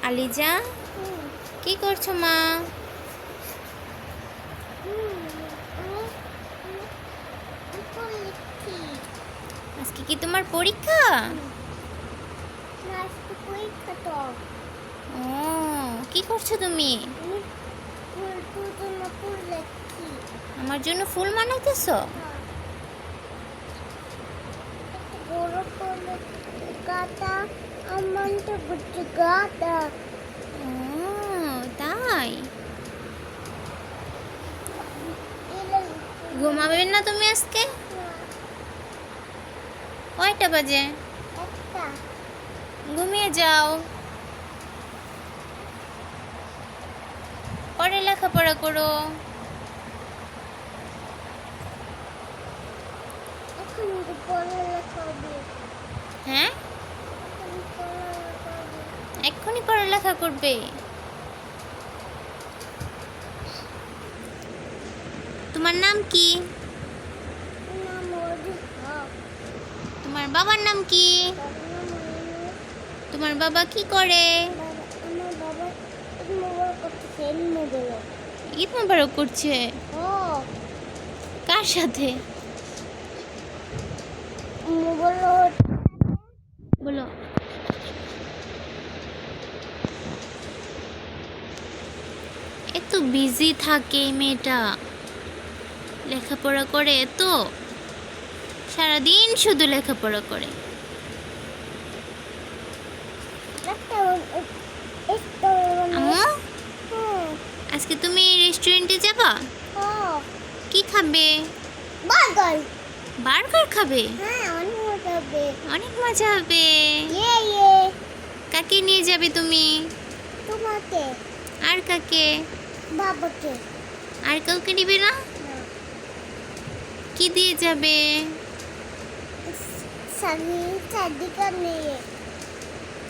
আলিজা, কি করছো মা? আজকে কি তোমার পরীক্ষা? ও, কি করছো তুমি? আমার জন্য ফুল বানাইতেছো? ও তাই, ঘুমাবে না তুমি আজকে? কয়টা বাজে? ঘুমিয়ে যাও, পরে লেখাপড়া করো। হ্যাঁ, এক্ষুনি পড়ালেখা করবে? তোমার নাম কি? তোমার বাবার নাম কি? তোমার বাবা কি করে? ঈদ মোবারক করছে? কার সাথে? বলো। এত বিজি থাকে এই মেয়েটা, লেখাপড়া করে এত, সারাদিন শুধু লেখাপড়া করে। আম্মু, আজকে তুমি রেস্টুরেন্টে যাবা? কি খাবে? বার্গার। বার্গার খাবে? হ্যাঁ, অনেক মজা হবে। অনেক মজা হবে। ইয়ে। কাকে নিয়ে যাবে তুমি? তোমাকে। আর কাকে? বাবাকে। আর কাউকে নিবে না? কি দিয়ে যাবে? সাদিকা নিয়ে।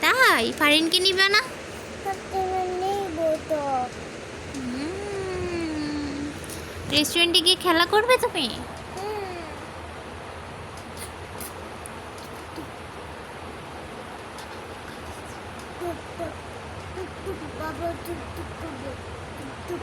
তাই, ফারিনকে নিবে না? নেব তো। রেস্টুরেন্টে গিয়ে খেলা করবে তুমি? বাবা টুক টুক করবে। টুক টুক।